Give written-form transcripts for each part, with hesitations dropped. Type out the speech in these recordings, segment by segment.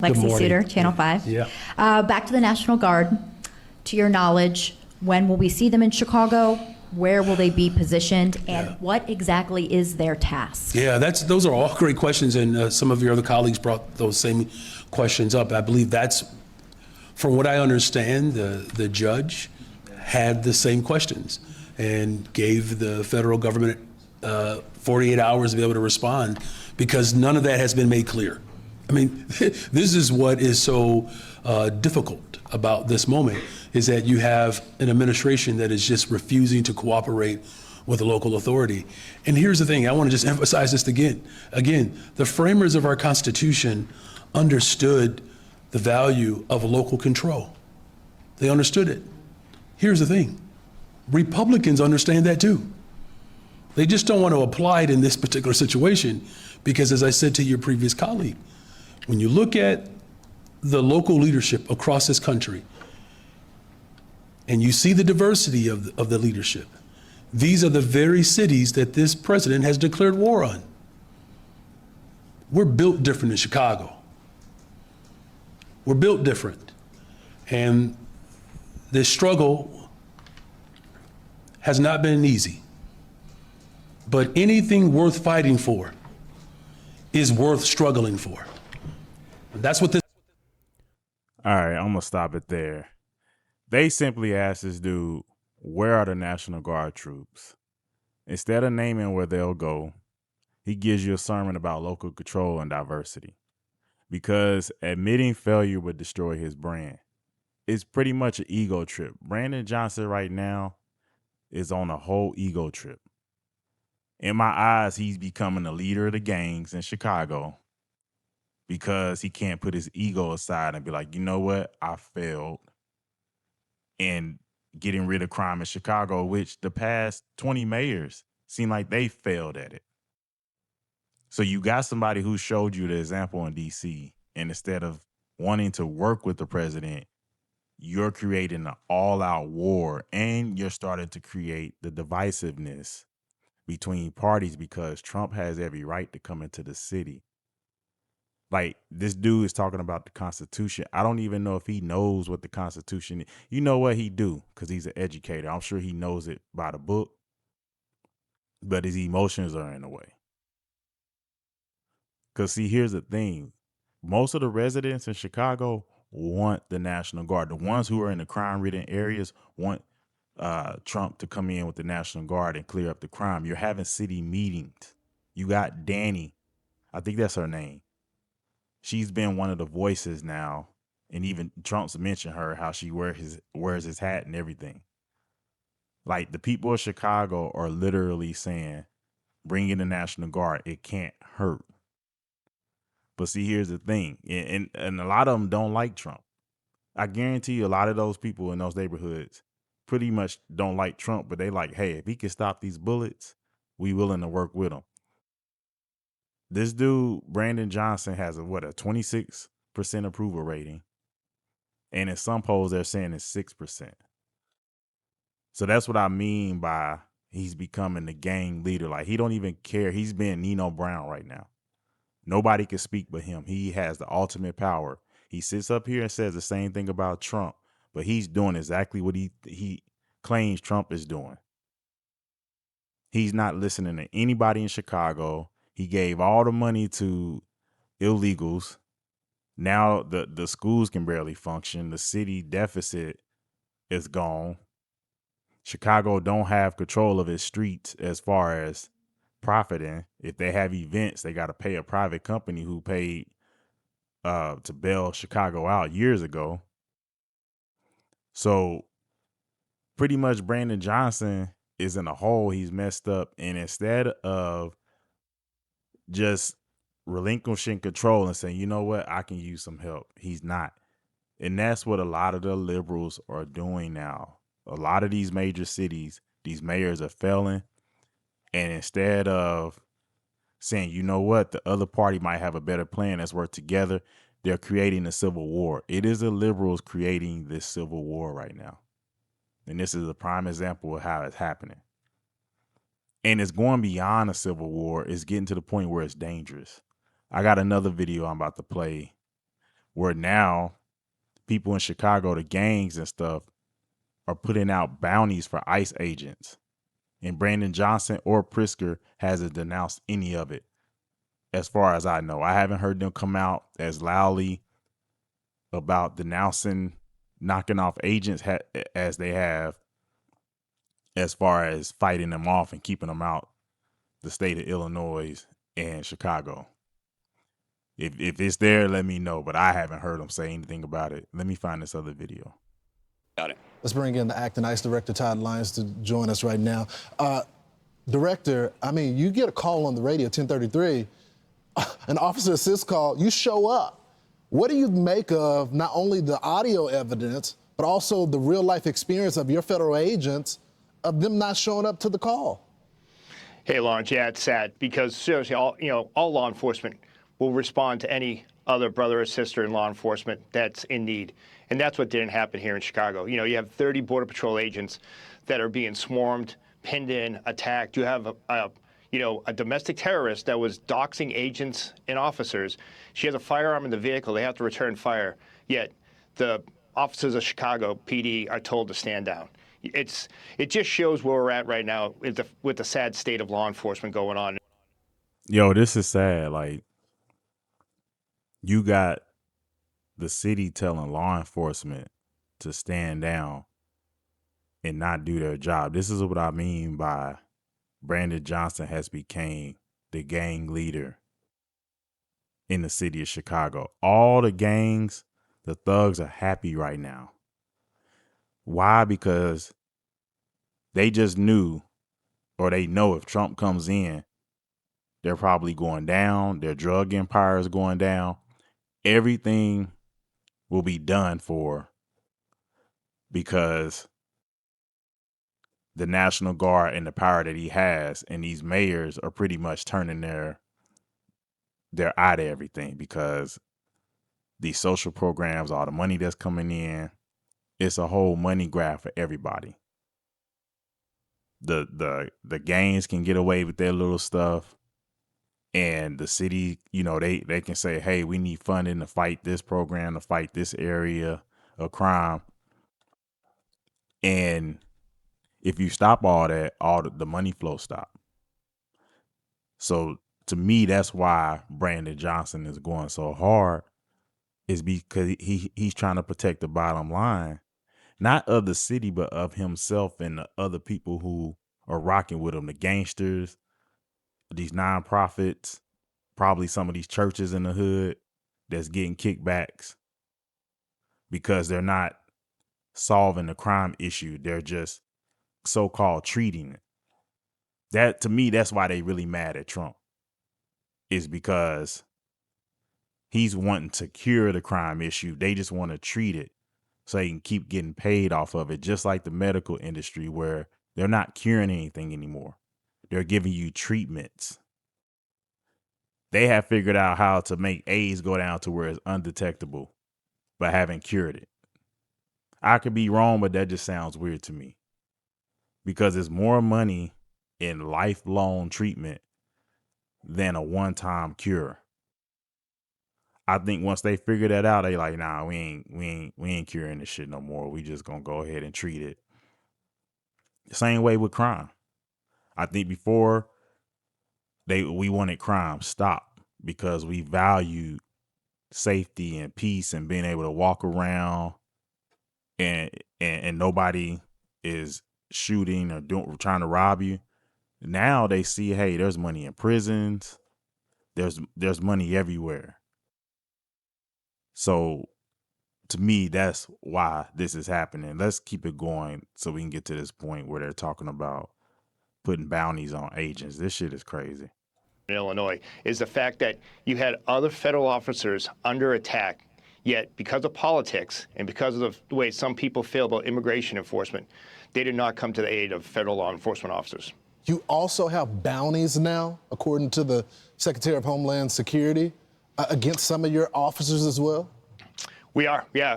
Good Lexi morning. Suter, Channel 5. Yeah. Back to the National Guard. To your knowledge, when will we see them in Chicago? Where will they be positioned? And Yeah. what exactly is their task? Yeah, those are all great questions, and some of your other colleagues brought those same questions up. I believe that's, from what I understand, the judge had the same questions and gave the federal government 48 hours to be able to respond, because none of that has been made clear. I mean, this is what is so difficult about this moment, is that you have an administration that is just refusing to cooperate with the local authority. And here's the thing, I want to just emphasize this again. Again, the framers of our Constitution understood the value of local control. They understood it. Here's the thing, Republicans understand that too. They just don't want to apply it in this particular situation because, as I said to your previous colleague, when you look at the local leadership across this country and you see the diversity of the leadership, these are the very cities that this president has declared war on. We're built different in Chicago. We're built different. And this struggle has not been easy. But anything worth fighting for is worth struggling for. And that's what this. All right, I'm going to stop it there. They simply asked this dude, where are the National Guard troops? Instead of naming where they'll go, he gives you a sermon about local control and diversity. Because admitting failure would destroy his brand. It's pretty much an ego trip. Brandon Johnson right now is on a whole ego trip. In my eyes, he's becoming the leader of the gangs in Chicago because he can't put his ego aside and be like, you know what, I failed. And getting rid of crime in Chicago, which the past 20 mayors seem like they failed at it. So you got somebody who showed you the example in D.C., and instead of wanting to work with the president, you're creating an all-out war, and you're starting to create the divisiveness between parties because Trump has every right to come into the city. Like, this dude is talking about the Constitution. I don't even know if he knows what the Constitution is. You know what he do, because he's an educator. I'm sure he knows it by the book, but his emotions are in the way. Because, see, here's the thing. Most of the residents in Chicago want the National Guard. The ones who are in the crime-ridden areas want Trump to come in with the National Guard and clear up the crime. You're having city meetings. You got Danny. I think that's her name. She's been one of the voices now. And even Trump's mentioned her, how she wears his hat and everything. Like, the people of Chicago are literally saying, bring in the National Guard. It can't hurt. But see, here's the thing. And a lot of them don't like Trump. I guarantee you a lot of those people in those neighborhoods pretty much don't like Trump, but they like, hey, if he can stop these bullets, we willing to work with him. This dude, Brandon Johnson, has a 26% approval rating. And in some polls, they're saying it's 6%. So that's what I mean by he's becoming the gang leader. Like, he don't even care. He's being Nino Brown right now. Nobody can speak but him. He has the ultimate power. He sits up here and says the same thing about Trump, but he's doing exactly what he claims Trump is doing. He's not listening to anybody in Chicago. He gave all the money to illegals. Now the schools can barely function. The city deficit is gone. Chicago don't have control of its streets as far as profiting. If they have events, they got to pay a private company who paid to bail Chicago out years ago. So pretty much Brandon Johnson is in a hole. He's messed up. And instead of just relinquishing control and saying, you know what, I can use some help, he's not. And that's what a lot of the liberals are doing now. A lot of these major cities, these mayors are failing. And instead of saying, you know what, the other party might have a better plan, let's work together, they're creating a civil war. It is the liberals creating this civil war right now. And this is a prime example of how it's happening. And it's going beyond a civil war. It's getting to the point where it's dangerous. I got another video I'm about to play where now people in Chicago, the gangs and stuff, are putting out bounties for ICE agents. And Brandon Johnson or Prisker hasn't denounced any of it, as far as I know. I haven't heard them come out as loudly about denouncing knocking off agents as they have, as far as fighting them off and keeping them out the state of Illinois and Chicago. If it's there, let me know, but I haven't heard them say anything about it. Let me find this other video. Got it. Let's bring in the acting ICE director, Todd Lyons, to join us right now. Director, I mean, you get a call on the radio, 1033, an officer assist call, you show up. What do you make of not only the audio evidence, but also the real life experience of your federal agents of them not showing up to the call? Hey, Lawrence, yeah, it's sad because seriously, all law enforcement will respond to any other brother or sister in law enforcement that's in need. And that's what didn't happen here in Chicago. You know, you have 30 Border Patrol agents that are being swarmed, pinned in, attacked. You have a domestic terrorist that was doxing agents and officers. She has a firearm in the vehicle. They have to return fire. Yet the officers of Chicago PD are told to stand down. It just shows where we're at right now with the sad state of law enforcement going on. Yo, this is sad. Like, you got the city telling law enforcement to stand down and not do their job. This is what I mean by Brandon Johnson has become the gang leader in the city of Chicago. All the gangs, the thugs are happy right now. Why? Because they just knew, or they know, if Trump comes in, they're probably going down. Their drug empire is going down. Everything will be done for, because the National Guard and the power that he has and these mayors are pretty much turning their eye to everything, because these social programs, all the money that's coming in, it's a whole money grab for everybody. The gangs can get away with their little stuff, and the city, you know, they can say, hey, we need funding to fight this program, to fight this area of crime. And if you stop all that, all the money flow stop. So to me, that's why Brandon Johnson is going so hard, is because he's trying to protect the bottom line, not of the city, but of himself and the other people who are rocking with him, the gangsters, these nonprofits, probably some of these churches in the hood that's getting kickbacks because they're not solving the crime issue. They're just so-called treating it. That, to me, that's why they really mad at Trump, is because he's wanting to cure the crime issue. They just want to treat it so they can keep getting paid off of it, just like the medical industry, where they're not curing anything anymore. They're giving you treatments. They have figured out how to make AIDS go down to where it's undetectable, but haven't cured it. I could be wrong, but that just sounds weird to me, because there's more money in lifelong treatment than a one-time cure. I think once they figure that out, they like, nah, we ain't curing this shit no more. We just gonna go ahead and treat it. Same way with crime. I think before we wanted crime stopped because we valued safety and peace and being able to walk around and nobody is shooting or trying to rob you. Now they see, hey, there's money in prisons. There's money everywhere. So to me, that's why this is happening. Let's keep it going so we can get to this point where they're talking about putting bounties on agents. This shit is crazy. In Illinois is the fact that you had other federal officers under attack, yet because of politics and because of the way some people feel about immigration enforcement, they did not come to the aid of federal law enforcement officers. You also have bounties now, according to the Secretary of Homeland Security, against some of your officers as well? We are, yeah.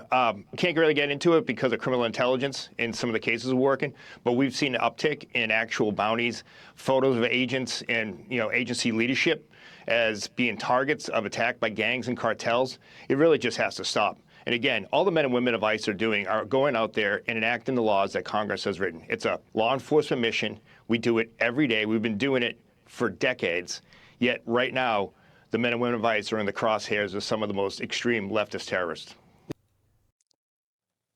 Can't really get into it because of criminal intelligence in some of the cases we're working, but we've seen an uptick in actual bounties, photos of agents and agency leadership, as being targets of attack by gangs and cartels, it really just has to stop. And again, all the men and women of ICE are doing are going out there and enacting the laws that Congress has written. It's a law enforcement mission. We do it every day. We've been doing it for decades. Yet right now, the men and women of ICE are in the crosshairs of some of the most extreme leftist terrorists.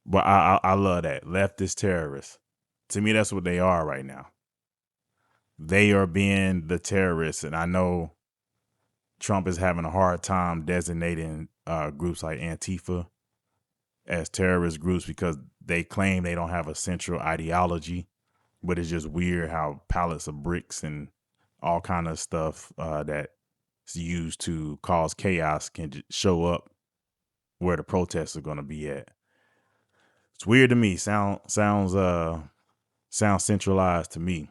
But I love that. Leftist terrorists. To me, that's what they are right now. They are being the terrorists. And I know Trump is having a hard time designating groups like Antifa as terrorist groups because they claim they don't have a central ideology. But it's just weird how pallets of bricks and all kind of stuff that's used to cause chaos can show up where the protests are going to be at. It's weird to me. Sounds centralized to me.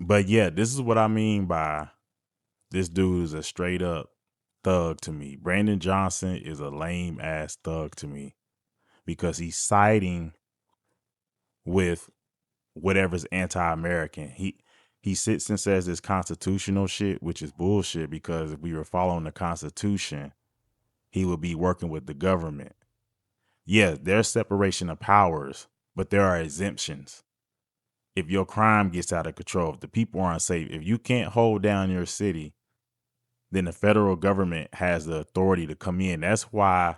But yeah, this is what I mean by this dude is a straight up thug to me. Brandon Johnson is a lame ass thug to me because he's siding with whatever's anti-American. He sits and says this constitutional shit, which is bullshit because if we were following the Constitution, he would be working with the government. Yeah, there's separation of powers, but there are exemptions. If your crime gets out of control, if the people aren't safe, if you can't hold down your city, then the federal government has the authority to come in. That's why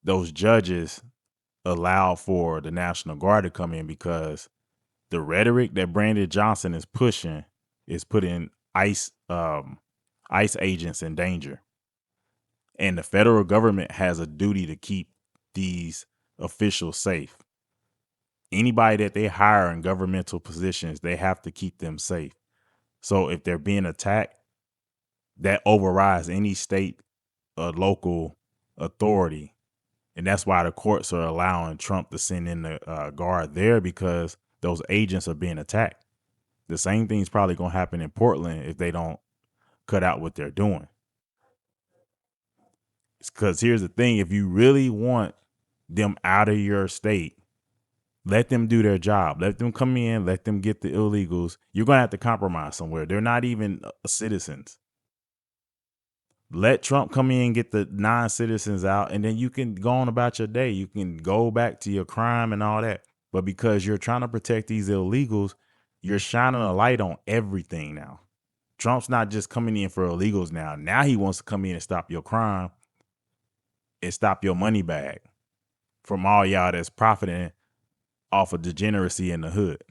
those judges allowed for the National Guard to come in, because the rhetoric that Brandon Johnson is pushing is putting ICE agents in danger. And the federal government has a duty to keep these officials safe. Anybody that they hire in governmental positions, they have to keep them safe. So if they're being attacked, that overrides any state or local authority. And that's why the courts are allowing Trump to send in the guard there, because those agents are being attacked. The same thing's probably going to happen in Portland if they don't cut out what they're doing. Because here's the thing, if you really want them out of your state, let them do their job. Let them come in, let them get the illegals. You're going to have to compromise somewhere. They're not even citizens. Let Trump come in and get the non-citizens out, and then you can go on about your day. You can go back to your crime and all that. But because you're trying to protect these illegals, you're shining a light on everything now. Trump's not just coming in for illegals now. Now he wants to come in and stop your crime and stop your money bag from all y'all that's profiting off of degeneracy in the hood.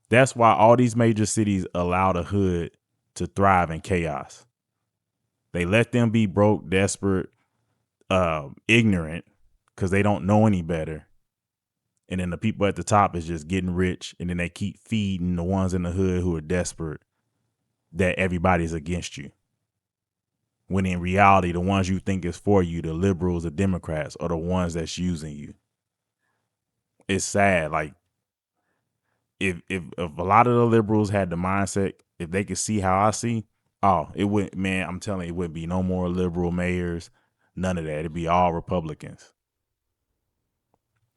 That's why all these major cities allow the hood to thrive in chaos. They let them be broke, desperate, ignorant, because they don't know any better. And then the people at the top is just getting rich, and then they keep feeding the ones in the hood who are desperate that everybody's against you. When in reality, the ones you think is for you, the liberals, the Democrats, are the ones that's using you. It's sad. Like, if a lot of the liberals had the mindset, if they could see how I see, it wouldn't, man, I'm telling you, it wouldn't be no more liberal mayors, none of that. It'd be all Republicans.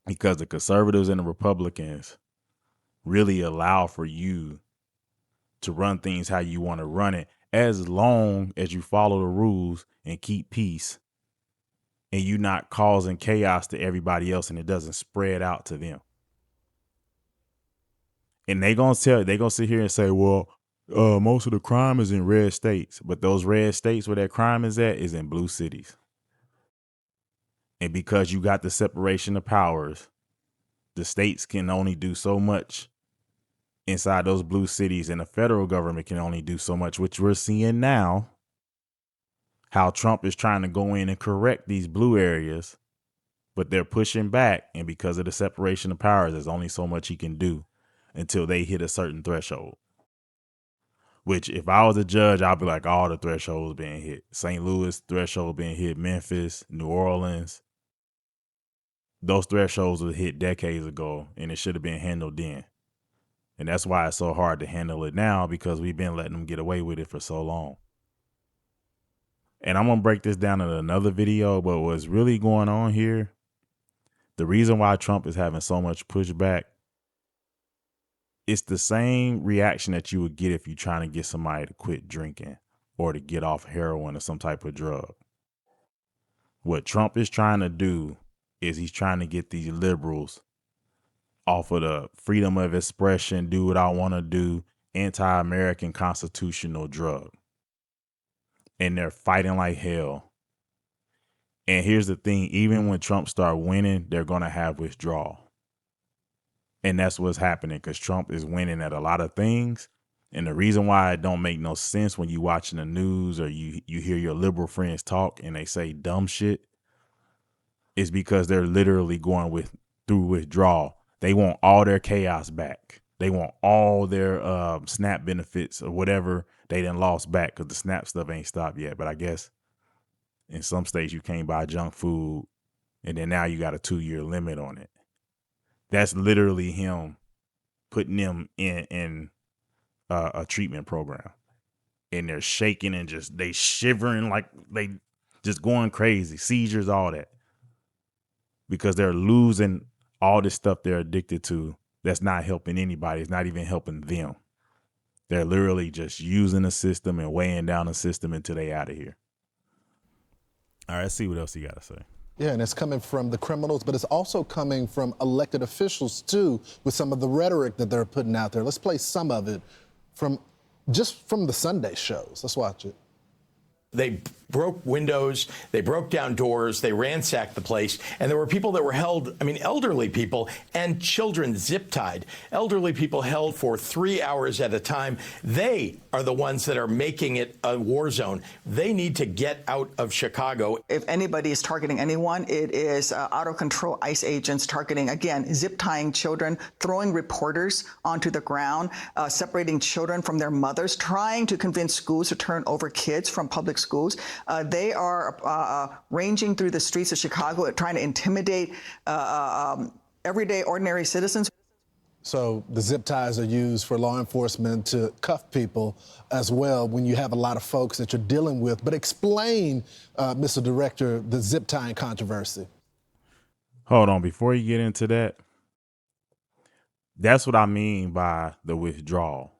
Because the conservatives and the Republicans really allow for you to run things how you want to run it, as long as you follow the rules and keep peace, and you not causing chaos to everybody else and it doesn't spread out to them. And they gonna sit here and say, well, most of the crime is in red states, but those red states where that crime is at is in blue cities. And because you got the separation of powers, the states can only do so much inside those blue cities, and the federal government can only do so much, which we're seeing now, how Trump is trying to go in and correct these blue areas, but they're pushing back. And because of the separation of powers, there's only so much he can do until they hit a certain threshold. Which, if I was a judge, I'd be like, all the thresholds being hit. St. Louis threshold being hit, Memphis, New Orleans. Those thresholds were hit decades ago, and it should have been handled then. And that's why it's so hard to handle it now, because we've been letting them get away with it for so long. And I'm going to break this down in another video, but what's really going on here, the reason why Trump is having so much pushback, It's the same reaction that you would get if you're trying to get somebody to quit drinking or to get off heroin or some type of drug. What Trump is trying to do is he's trying to get these liberals off of the freedom of expression, do what I want to do, anti-American constitutional drug. And they're fighting like hell. And here's the thing, even when Trump start winning, they're going to have withdrawal. And that's what's happening because Trump is winning at a lot of things. And the reason why it don't make no sense when you watching the news or you hear your liberal friends talk and they say dumb shit is because they're literally going through withdrawal. They want all their chaos back. They want all their SNAP benefits or whatever they done lost back because the SNAP stuff ain't stopped yet. But I guess in some states you can't buy junk food and then now you got a 2-year limit on it. That's literally him putting them in a treatment program. And they're shaking and they shivering like they just going crazy, seizures, all that. Because they're losing all this stuff they're addicted to that's not helping anybody. It's not even helping them. They're literally just using the system and weighing down the system until they out of here. All right, let's see what else you got to say. Yeah, and it's coming from the criminals, but it's also coming from elected officials too, with some of the rhetoric that they're putting out there. Let's play some of it from the Sunday shows. Let's watch it. They broke windows, they broke down doors, they ransacked the place, and there were people that were held, elderly people and children zip-tied. Elderly people held for 3 hours at a time. They are the ones that are making it a war zone. They need to get out of Chicago. If anybody is targeting anyone, it is out-of-control ICE agents targeting, again, zip-tying children, throwing reporters onto the ground, separating children from their mothers, trying to convince schools to turn over kids from public schools. They are ranging through the streets of Chicago, trying to intimidate everyday, ordinary citizens. So the zip ties are used for law enforcement to cuff people as well when you have a lot of folks that you're dealing with. But explain, Mr. Director, the zip tying controversy. Hold on, before you get into that, that's what I mean by the withdrawal.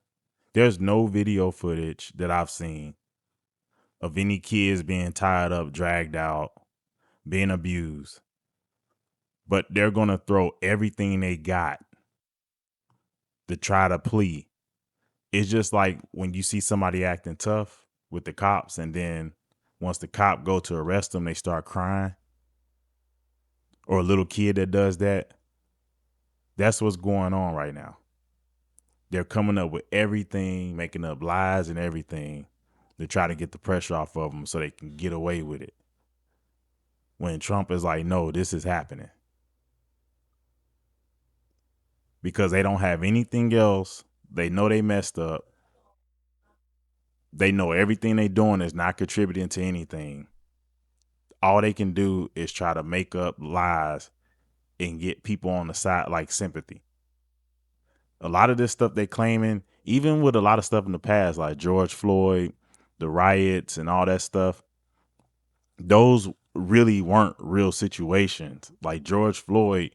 There's no video footage that I've seen of any kids being tied up, dragged out, being abused. But they're going to throw everything they got to try to plea. It's just like when you see somebody acting tough with the cops and then once the cop go to arrest them, they start crying. Or a little kid that does that. That's what's going on right now. They're coming up with everything, making up lies and everything to try to get the pressure off of them so they can get away with it. When Trump is like, no, this is happening. Because they don't have anything else. They know they messed up. They know everything they doing is not contributing to anything. All they can do is try to make up lies and get people on the side like sympathy. A lot of this stuff they claiming, even with a lot of stuff in the past, like George Floyd, the riots and all that stuff, those really weren't real situations. Like George Floyd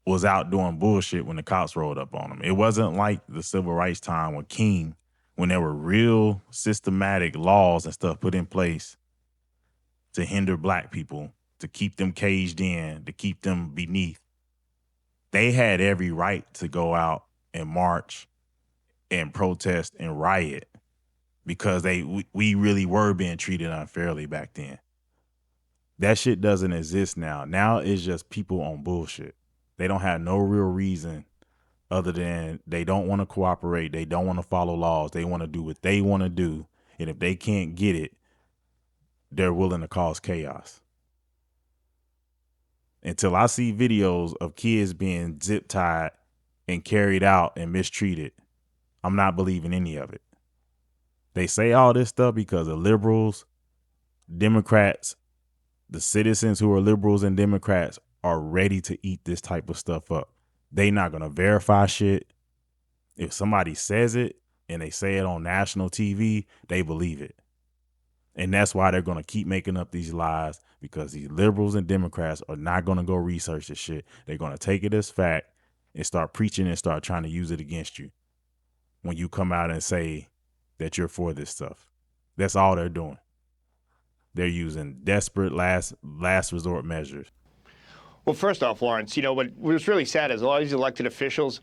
was out doing bullshit when the cops rolled up on him. It wasn't like the civil rights time with King, when there were real systematic laws and stuff put in place to hinder black people, to keep them caged in, to keep them beneath. They had every right to go out and march and protest and riot because we really were being treated unfairly back then. That shit doesn't exist now. Now it's just people on bullshit. They don't have no real reason other than they don't want to cooperate. They don't want to follow laws. They want to do what they want to do. And if they can't get it, they're willing to cause chaos. Until I see videos of kids being zip tied and carried out and mistreated, I'm not believing any of it. They say all this stuff because the liberals, Democrats, the citizens who are liberals and Democrats are ready to eat this type of stuff up. They not going to verify shit. If somebody says it and they say it on national TV, they believe it. And that's why they're going to keep making up these lies, because these liberals and Democrats are not going to go research this shit. They're going to take it as fact and start preaching and start trying to use it against you when you come out and say that you're for this stuff. That's all they're doing. They're using desperate last resort measures. Well, first off, Lawrence, what was really sad is a lot of these elected officials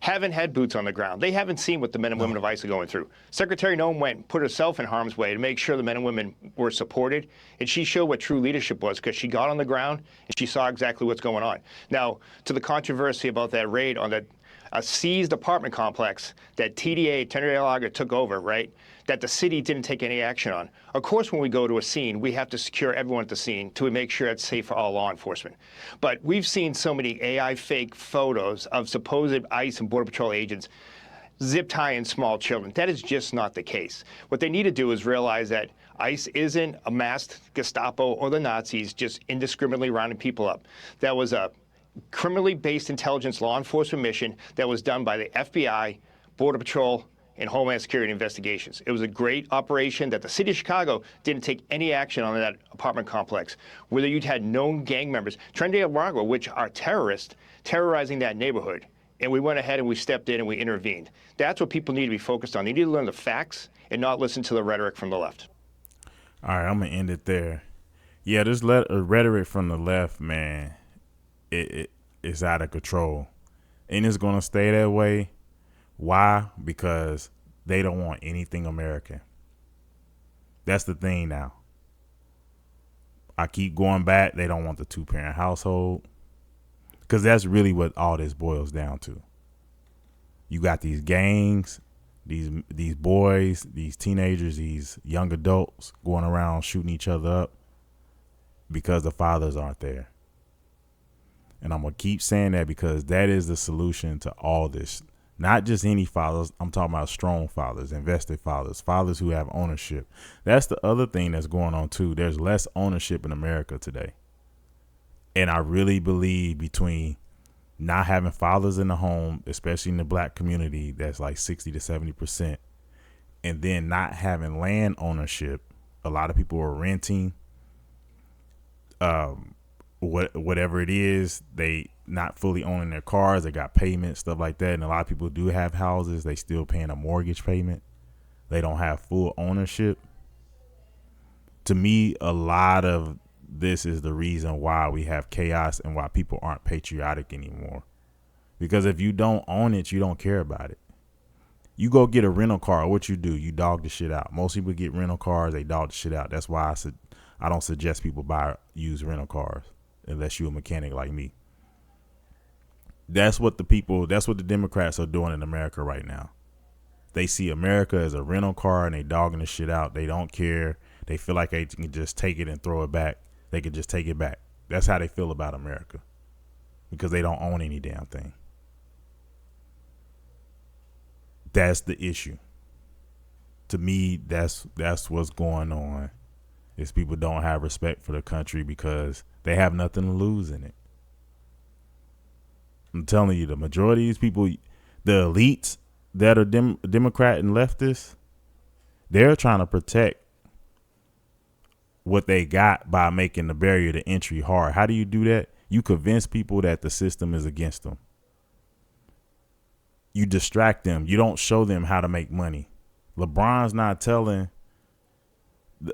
haven't had boots on the ground. They haven't seen what the men and women of ICE are going through. Secretary Noem went and put herself in harm's way to make sure the men and women were supported, and she showed what true leadership was because she got on the ground and she saw exactly what's going on. Now, to the controversy about that raid on a seized apartment complex that TDA, Tenerife Lager, took over, right, that the city didn't take any action on. Of course, when we go to a scene, we have to secure everyone at the scene to make sure it's safe for all law enforcement. But we've seen so many AI fake photos of supposed ICE and Border Patrol agents zip tying small children. That is just not the case. What they need to do is realize that ICE isn't a masked Gestapo or the Nazis just indiscriminately rounding people up. That was a criminally based intelligence law enforcement mission that was done by the FBI, Border Patrol, and Homeland Security investigations. It was a great operation that the city of Chicago didn't take any action on that apartment complex, whether you'd had known gang members, Trinidad Lago, which are terrorists, terrorizing that neighborhood. And we went ahead and we stepped in and we intervened. That's what people need to be focused on. They need to learn the facts and not listen to the rhetoric from the left. All right, I'm going to end it there. Yeah, this rhetoric from the left, man, it's out of control. And it's going to stay that way. Why? Because they don't want anything American. That's the thing now. I keep going back. They don't want the 2-parent household. Because that's really what all this boils down to. You got these gangs, these boys, these teenagers, these young adults going around shooting each other up because the fathers aren't there. And I'm going to keep saying that because that is the solution to all this. Not just any fathers. I'm talking about strong fathers, invested fathers, fathers who have ownership. That's the other thing that's going on, too. There's less ownership in America today. And I really believe between not having fathers in the home, especially in the black community, that's like 60 to 70%, and then not having land ownership. A lot of people are renting. Whatever it is, they not fully owning their cars. They got payments, stuff like that. And a lot of people do have houses. They still paying a mortgage payment. They don't have full ownership. To me, a lot of this is the reason why we have chaos and why people aren't patriotic anymore. Because if you don't own it, you don't care about it. You go get a rental car. What you do? You dog the shit out. Most people get rental cars. They dog the shit out. That's why I don't suggest people use rental cars unless you're a mechanic like me. That's what the Democrats are doing in America right now. They see America as a rental car and they dogging the shit out. They don't care. They feel like they can just take it and throw it back. They can just take it back. That's how they feel about America because they don't own any damn thing. That's the issue. To me, that's what's going on. Is people don't have respect for the country because they have nothing to lose in it. I'm telling you, the majority of these people, the elites that are Democrat and leftists, they're trying to protect what they got by making the barrier to entry hard. How do you do that? You convince people that the system is against them. You distract them. You don't show them how to make money. LeBron's not telling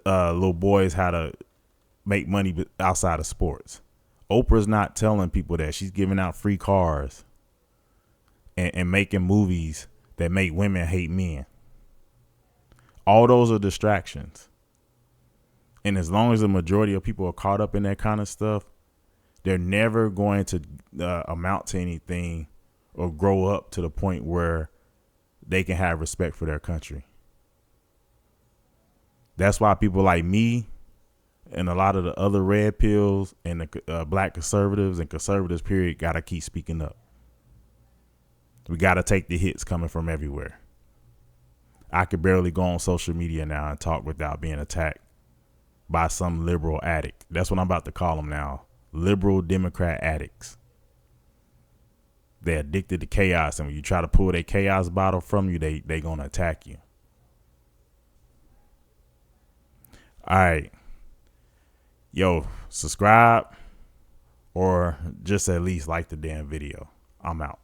little boys how to make money outside of sports. Oprah's not telling people that. She's giving out free cars and making movies that make women hate men. All those are distractions. And as long as the majority of people are caught up in that kind of stuff, they're never going to amount to anything or grow up to the point where they can have respect for their country. That's why people like me and a lot of the other red pills and the black conservatives and conservatives, period, got to keep speaking up. We got to take the hits coming from everywhere. I could barely go on social media now and talk without being attacked by some liberal addict. That's what I'm about to call them now. Liberal Democrat addicts. They're addicted to chaos. And when you try to pull their chaos bottle from you, they going to attack you. All right. Yo, subscribe or just at least like the damn video. I'm out.